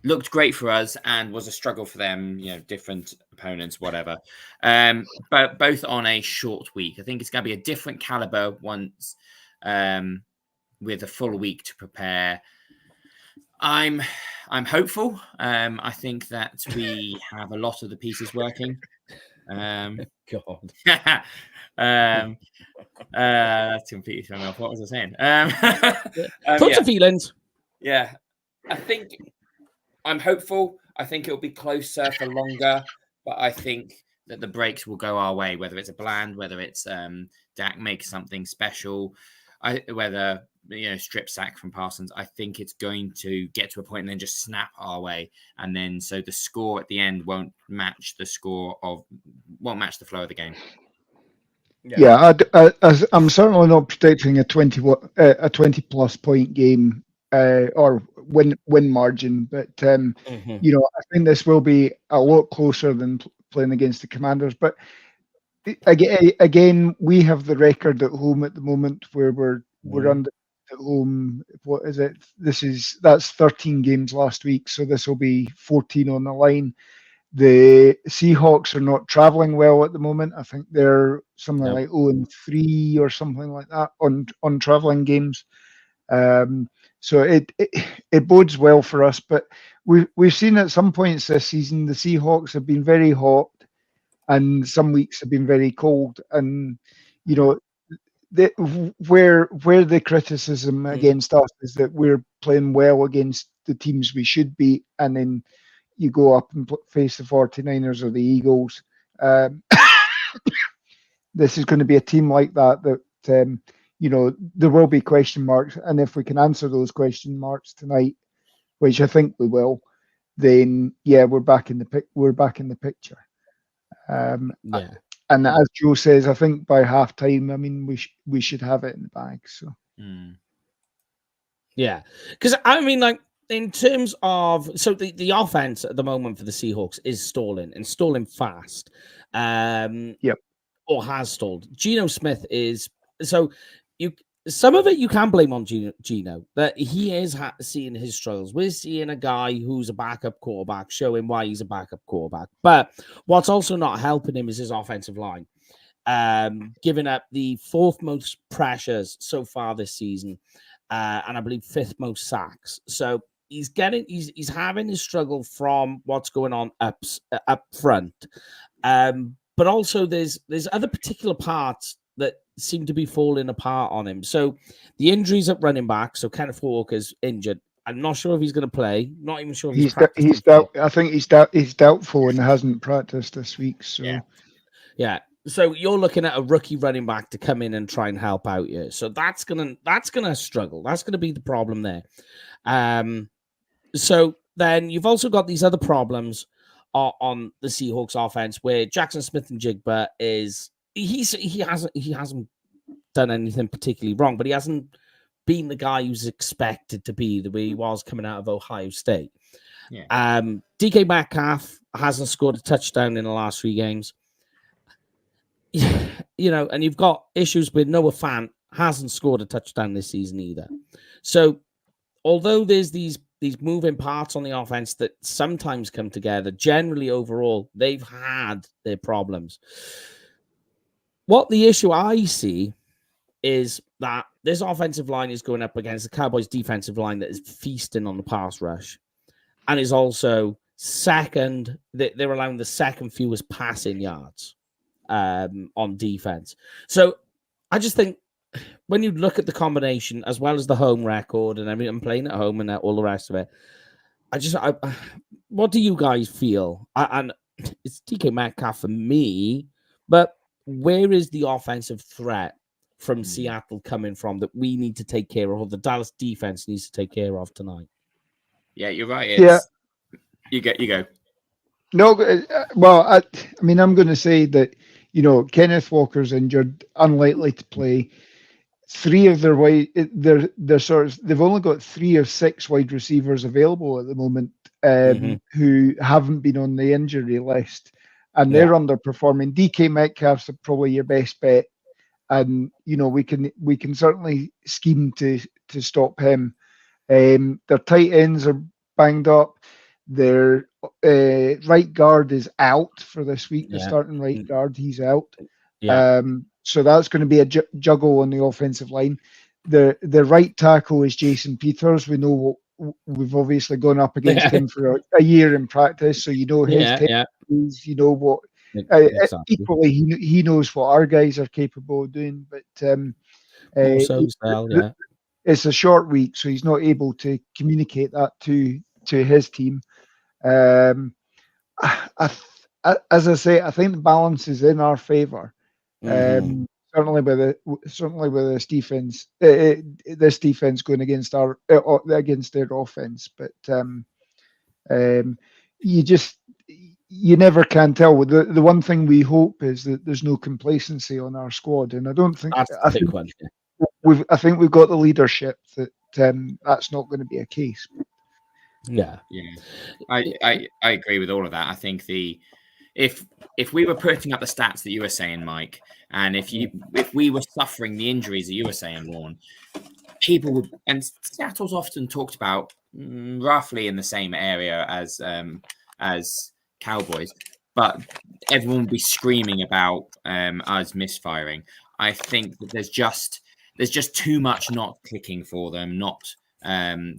looked great for us and was a struggle for them, different opponents, whatever. But both on a short week. I think it's going to be a different caliber once with a full week to prepare. I'm hopeful. I think that we have a lot of the pieces working. God. That's completely thrown me off. What was I saying? Thoughts and feelings. Yeah. I think I'm hopeful. I think it'll be closer for longer, but I think that the breaks will go our way, whether it's a Bland, whether it's Dak makes something special, whether strip sack from Parsons. I think it's going to get to a point and then just snap our way, and then so the score at the end won't match the flow of the game. Yeah, I'm certainly not predicting a 20+ point game or win margin, but I think this will be a lot closer than playing against the Commanders. But again, we have the record at home at the moment where we're under at home. What is it? That's 13 games last week, so this will be 14 on the line. The Seahawks are not traveling well at the moment. I think they're something like 0-3 or something like that on traveling games. So it bodes well for us. But we've seen at some points this season the Seahawks have been very hot, and some weeks have been very cold. And where the criticism against us is that we're playing well against the teams we should beat, and then you go up and face the 49ers or the Eagles. This is going to be a team like that there will be question marks, and if we can answer those question marks tonight, which I think we will, then we're back in the picture. And as Joe says, I think by halftime, I mean we should have it in the bag. So because I mean, like, in terms of the offense at the moment for the Seahawks is stalling fast. Or has stalled. Geno Smith is some of it you can blame on Geno, that he is seeing his struggles. We're seeing a guy who's a backup quarterback showing why he's a backup quarterback. But what's also not helping him is his offensive line, giving up the 4th most pressures so far this season, and I believe 5th most sacks. So he's having his struggle from what's going on up front. But also there's other particular parts that seem to be falling apart on him. So the injuries at running back. So Kenneth Walker's injured. I'm not sure if he's going to play. Not even sure if he's I think he's doubtful and hasn't practiced this week. So So you're looking at a rookie running back to come in and try and help out you. So that's gonna struggle. That's gonna be the problem there. So then you've also got these other problems on the Seahawks offense where Jackson Smith-Njigba he hasn't done anything particularly wrong, but he hasn't been the guy who's expected to be the way he was coming out of Ohio State. Yeah. DK Metcalf hasn't scored a touchdown in the last 3 games. You know, and you've got issues with Noah Fant hasn't scored a touchdown this season either. So although there's these moving parts on the offense that sometimes come together, generally overall, they've had their problems. What the issue I see is that this offensive line is going up against the Cowboys defensive line that is feasting on the pass rush and is also second. They're allowing the second fewest passing yards on defense. So I just think when you look at the combination as well as the home record and everything, I'm playing at home and all the rest of it, what do you guys feel? And it's DK Metcalf for me, but where is the offensive threat from Seattle coming from that we need to take care of, or the Dallas defense needs to take care of tonight? Yeah, you're right. You go. No, well, I mean, I'm going to say that, you know, Kenneth Walker's injured, unlikely to play. 3 of their they've only got 3 of 6 wide receivers available at the moment who haven't been on the injury list, and they're underperforming. DK Metcalf's probably your best bet, and you know we can certainly scheme to stop him. Their tight ends are banged up. Their right guard is out for this week. The starting right guard, he's out. So that's going to be a juggle on the offensive line. The right tackle is Jason Peters. We know we've obviously gone up against him for a year in practice, so you know his techniques, you know what. Exactly. Equally, he knows what our guys are capable of doing, but it's a short week, so he's not able to communicate that to his team. As I say, I think the balance is in our favor. Certainly with this defense, going against their offense, but you never can tell. The one thing we hope is that there's no complacency on our squad, and I don't think I think we've got the leadership that that's not going to be a case. Yeah. I agree with all of that. I think if we were putting up the stats that you were saying, Mike, and if we were suffering the injuries that you were saying, Warren, people would, and Seattle's often talked about roughly in the same area as Cowboys, but everyone would be screaming about us misfiring. I think that there's just too much not clicking for them, not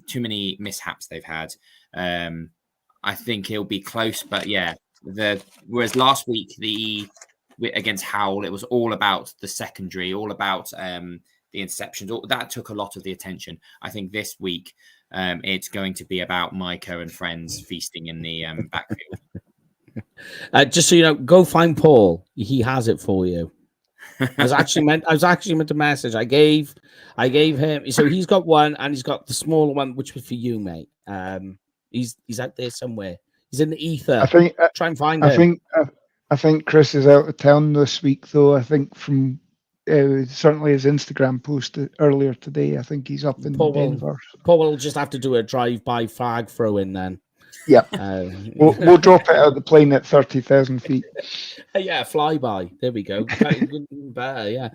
too many mishaps they've had. I think it'll be close, but yeah. Whereas last week against Howell, it was all about the secondary, all about the interceptions. That took a lot of the attention. I think this week it's going to be about Micah and friends feasting in the backfield. Just so you know, go find Paul. He has it for you. I was actually meant to message. I gave him. So he's got one, and he's got the smaller one, which was for you, mate. He's out there somewhere. He's in the ether. Try and find him. I think Chris is out of town this week, though. I think from certainly his Instagram post earlier today. I think he's up in Denver. Paul will just have to do a drive-by flag throw in then. Yeah, we'll drop it out of the plane at 30,000 feet. Yeah, flyby. There we go. Better, yeah.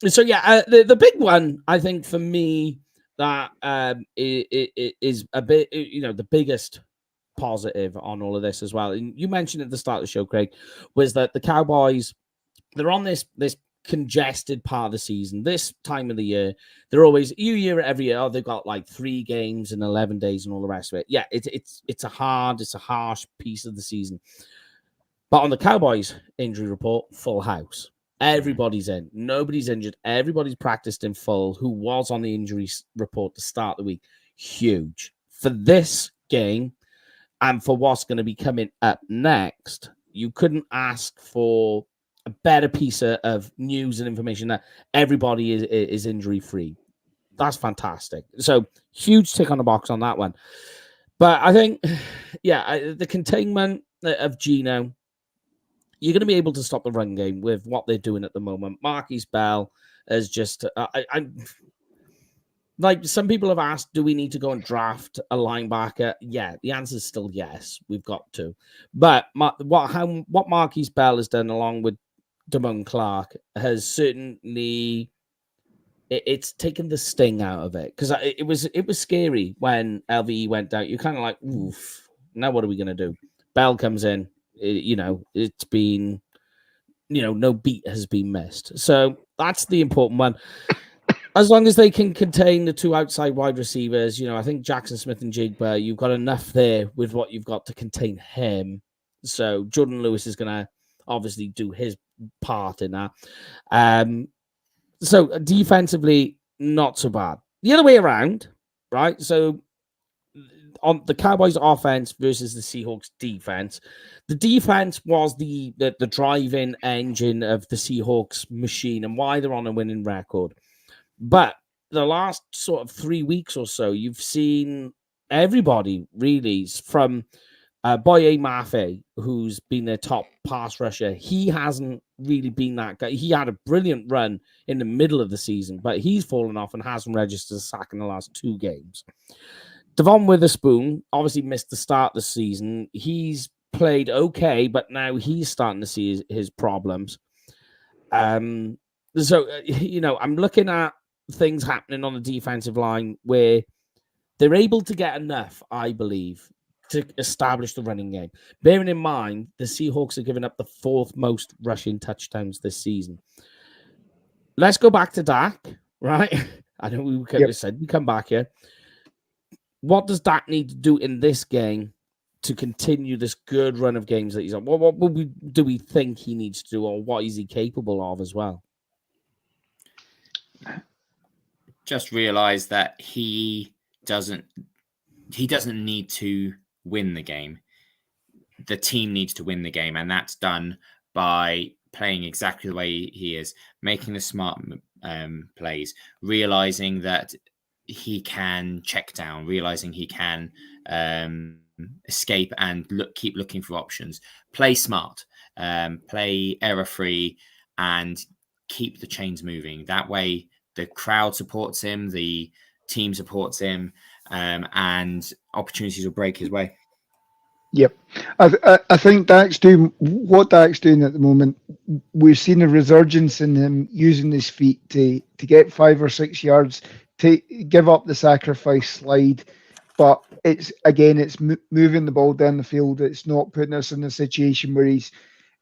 So yeah, the big one I think for me that is a bit, you know, the biggest positive on all of this as well. And you mentioned at the start of the show, Craig, was that the Cowboys, they're on this congested part of the season. This time of the year, they're always, you hear it every year, they've got like 3 games in 11 days and all the rest of it. Yeah, it's a harsh piece of the season. But on the Cowboys injury report, full house. Everybody's in. Nobody's injured. Everybody's practiced in full who was on the injury report to start the week. Huge. For this game and for what's going to be coming up next, you couldn't ask for a better piece of news and information that everybody is injury free. That's fantastic. So huge tick on the box on that one. But I think, the containment of Gino, you're going to be able to stop the run game with what they're doing at the moment. Marquise Bell is just, like some people have asked, do we need to go and draft a linebacker? Yeah, the answer is still yes. We've got to. But what Marquise Bell has done along with Damone Clark has certainly it's taken the sting out of it, because it was scary when LVE went down. You're kind of like, oof. Now what are we going to do? Bell comes in. It's been, no beat has been missed. So that's the important one. As long as they can contain the two outside wide receivers, I think Jackson Smith and Jigba, you've got enough there with what you've got to contain him. So Jordan Lewis is going to obviously do his part in that. So defensively, not so bad. The other way around, right? So on the Cowboys offense versus the Seahawks defense, the defense was the driving engine of the Seahawks machine and why they're on a winning record. But the last sort of 3 weeks or so, you've seen everybody really from Boye Mafe, who's been their top pass rusher. He hasn't really been that guy. He had a brilliant run in the middle of the season, but he's fallen off and hasn't registered a sack in the last 2 games. Devon Witherspoon obviously missed the start of the season. He's played okay, but now he's starting to see his problems. So, I'm looking at things happening on the defensive line where they're able to get enough, I believe, to establish the running game. Bearing in mind, the Seahawks are giving up the 4th most rushing touchdowns this season. Let's go back to Dak, right? I know we said we come back here. What does Dak need to do in this game to continue this good run of games that he's on? What do we think he needs to do, or what is he capable of as well? Just realize that he doesn't need to win the game. The team needs to win the game, and that's done by playing exactly the way he is, making the smart plays, realizing that he can check down, realizing he can escape and keep looking for options, play smart, play error-free, and keep the chains moving. That way, the crowd supports him, the team supports him, and opportunities will break his way. Yep. I think Dak's doing what Dak's doing at the moment. We've seen a resurgence in him using his feet to get 5 or 6 yards, to give up the sacrifice slide. But it's moving the ball down the field. It's not putting us in a situation where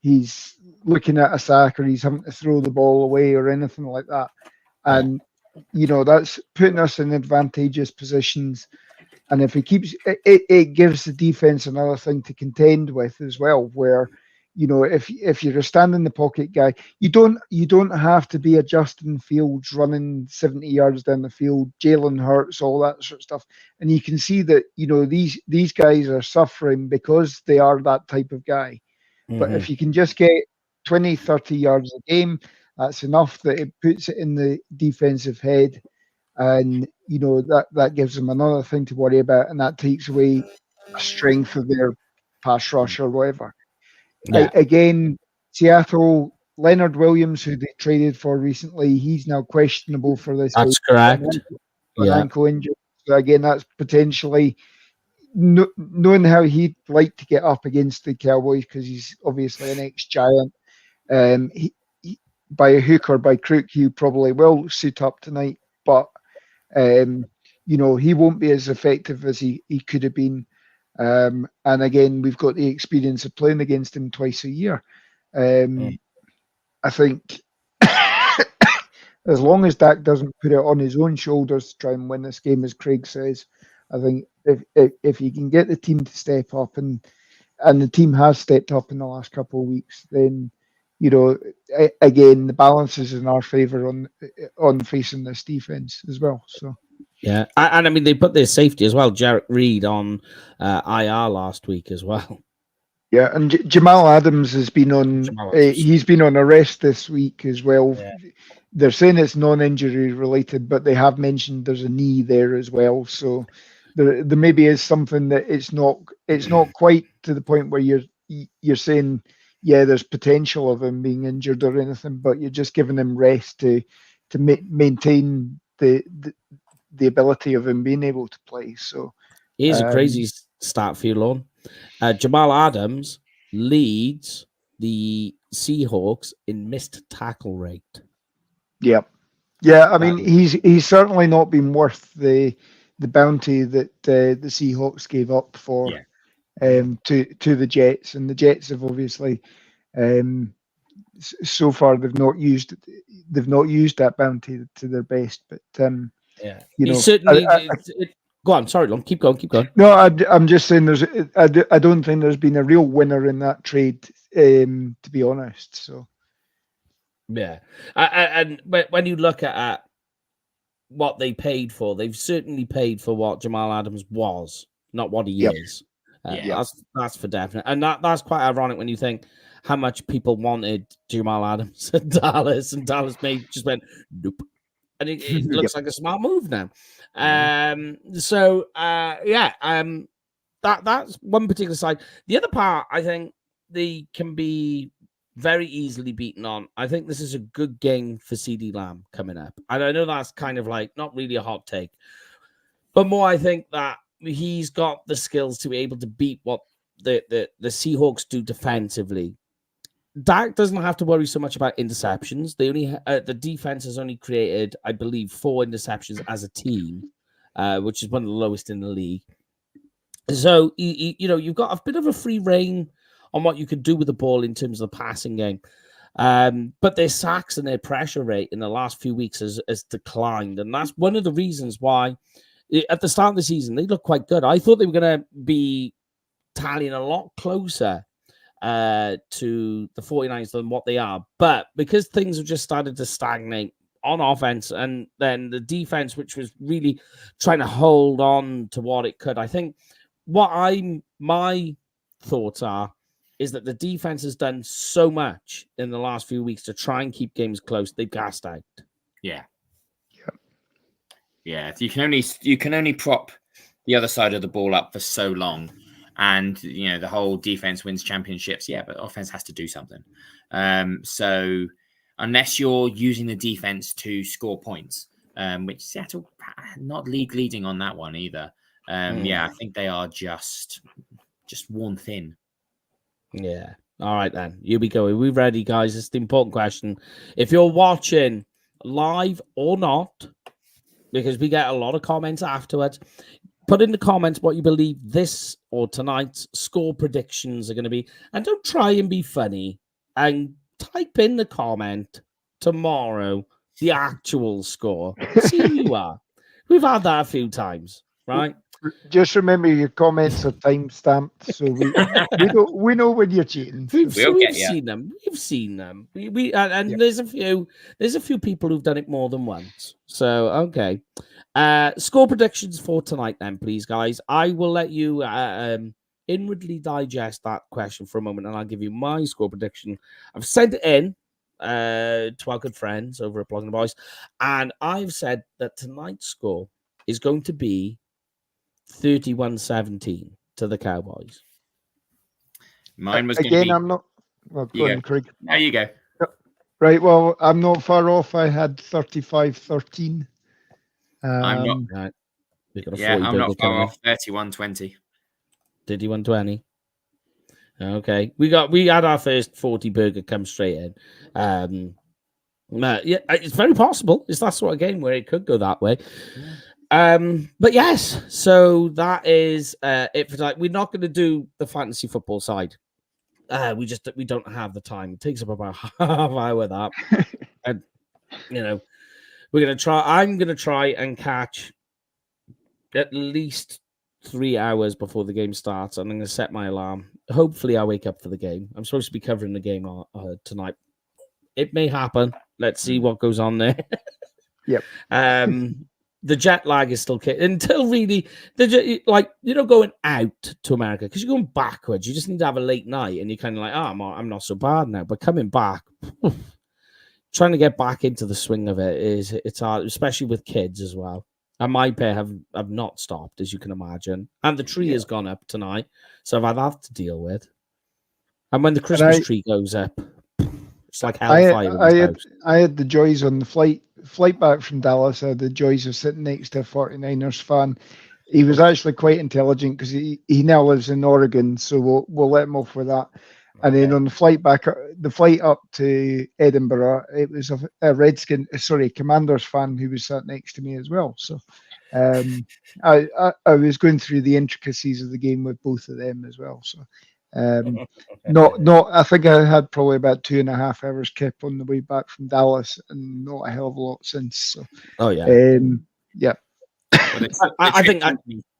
he's looking at a sack or he's having to throw the ball away or anything like that. And, that's putting us in advantageous positions. And if he keeps it gives the defense another thing to contend with as well, where, if you're a stand in the pocket guy, you don't have to be a Justin Fields running 70 yards down the field, Jalen Hurts, all that sort of stuff. And you can see that, these guys are suffering because they are that type of guy. Mm-hmm. But if you can just get 20, 30 yards a game, that's enough that it puts it in the defensive head. And, that gives them another thing to worry about. And that takes away a strength of their pass rush or whatever. Yeah. Again, Seattle, Leonard Williams, who they traded for recently, he's now questionable for this. That's correct. Ankle injury. So again, that's potentially knowing how he'd like to get up against the Cowboys, because he's obviously an ex-Giant. By a hook or by crook, he probably will suit up tonight, but he won't be as effective as he could have been. And again, we've got the experience of playing against him twice a year. I think as long as Dak doesn't put it on his own shoulders to try and win this game, as Craig says, I think if you can get the team to step up, and the team has stepped up in the last couple of weeks, then again, the balance is in our favor on facing this defense as well. So yeah, and I mean, they put their safety as well, Jarek Reed, on IR last week as well. Yeah, and Jamal Adams has been on. He's been on arrest this week as well. Yeah. They're saying it's non-injury related, but they have mentioned there's a knee there as well. So there maybe is something that it's not quite to the point where you're saying, yeah, there's potential of him being injured or anything, but you're just giving him rest to maintain the ability of him being able to play. So here's a crazy stat for you, Lorne. Jamal Adams leads the Seahawks in missed tackle rate. Yeah. I mean, he's certainly not been worth the bounty that the Seahawks gave up for to the Jets, and the Jets have obviously so far they've not used that bounty to their best. But you know, certainly. Go on, sorry, Long. Keep going. No, I'm just saying I don't think there's been a real winner in that trade, to be honest. So, yeah, and when you look at what they paid for, they've certainly paid for what Jamal Adams was, not what he is. That's for definite, and that's quite ironic when you think how much people wanted Jamal Adams at Dallas, and Dallas just went nope. And it looks like a smart move now. That's one particular side. The other part, I think they can be very easily beaten on. I think this is a good game for CD Lamb coming up. And I know that's kind of like not really a hot take, but more I think that he's got the skills to be able to beat what the Seahawks do defensively. Dak doesn't have to worry so much about interceptions. They only the defense has only created, I believe, 4 interceptions as a team, which is one of the lowest in the league. So you've got a bit of a free reign on what you can do with the ball in terms of the passing game. But their sacks and their pressure rate in the last few weeks has declined, and that's one of the reasons why at the start of the season they looked quite good. I thought they were going to be tallying a lot closer to the 49ers than what they are. But because things have just started to stagnate on offense, and then the defense, which was really trying to hold on to what it could, I think my thoughts is that the defense has done so much in the last few weeks to try and keep games close. They've gassed out. Yeah. You can only prop the other side of the ball up for so long. And, the whole defense wins championships. Yeah, but offense has to do something. So unless you're using the defense to score points, which Seattle not league leading on that one either. I think they are just worn thin. Yeah. All right, then. Here we go. Are we ready, guys? It's the important question. If you're watching live or not, because we get a lot of comments afterwards, put in the comments what you believe this or tonight's score predictions are going to be. And don't try and be funny. And type in the comment tomorrow the actual score. See who you are. We've had that a few times, right? Just remember your comments are time stamped, so we know when you're cheating. We've seen them. We've seen them. There's a few people who've done it more than once. So okay. Score predictions for tonight, then, please, guys. I will let you inwardly digest that question for a moment, and I'll give you my score prediction. I've sent it in to our good friends over at Blogging the Boys, and I've said that tonight's score is going to be 31-17 to the Cowboys. Mine was again. I'm not. Well, go on, Craig. There you go. Right. Well, I'm not far off. I had 35-13. I'm not. Right. I'm not far off. 31-20. 31-20. Okay. We had our first 40 burger come straight in. It's very possible. It's that sort of game where it could go that way. But yes, so that is it for tonight. We're not going to do the fantasy football side. We don't have the time. It takes up about half hour that. And we're going to try. I'm going to try and catch at least 3 hours before the game starts. And I'm going to set my alarm. Hopefully, I wake up for the game. I'm supposed to be covering the game tonight. It may happen. Let's see what goes on there. Yep. the jet lag is still until really going out to America, because you're going backwards. You just need to have a late night, and you're kind of like, I'm not so bad now. But coming back, trying to get back into the swing of it's hard, especially with kids as well. And my pair have not stopped, as you can imagine. And the tree has gone up tonight, so I've had that to deal with. And when the Christmas tree goes up, it's like hellfire. I had the joys on the flight back from Dallas. I had the joys of sitting next to a 49ers fan. He was actually quite intelligent because he now lives in Oregon, so we'll let him off with that. And then on the flight up to Edinburgh, it was a Commanders fan who was sat next to me as well. So I was going through the intricacies of the game with both of them as well. So I think I had probably about 2.5 hours kept on the way back from Dallas, and not a hell of a lot since. So yeah. Well, I think I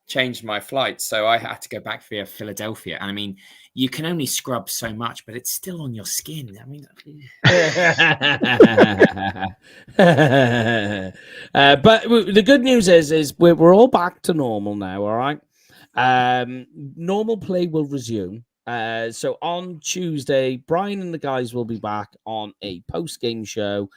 changed my flight, so I had to go back via Philadelphia. And I mean, you can only scrub so much, but it's still on your skin. I mean, but the good news is we're all back to normal now. All right, normal play will resume. So on Tuesday, Brian and the guys will be back on a post-game show.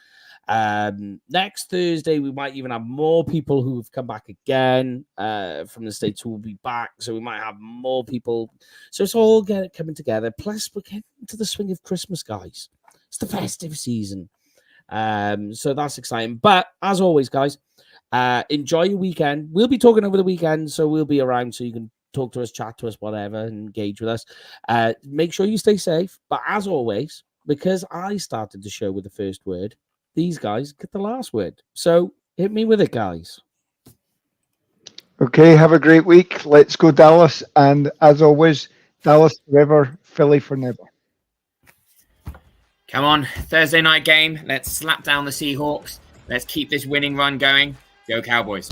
Next Thursday, we might even have more people who have come back again from the States who will be back. So we might have more people. So it's all coming together. Plus, we're getting into the swing of Christmas, guys. It's the festive season. So that's exciting. But as always, guys, enjoy your weekend. We'll be talking over the weekend, so we'll be around so you can talk to us, chat to us, whatever, and engage with us. Make sure you stay safe. But as always, because I started the show with the first word, these guys get the last word. So hit me with it, guys. Okay, have a great week. Let's go Dallas. And as always, Dallas forever, Philly for never. Come on, Thursday night game. Let's slap down the Seahawks. Let's keep this winning run going. Go Cowboys.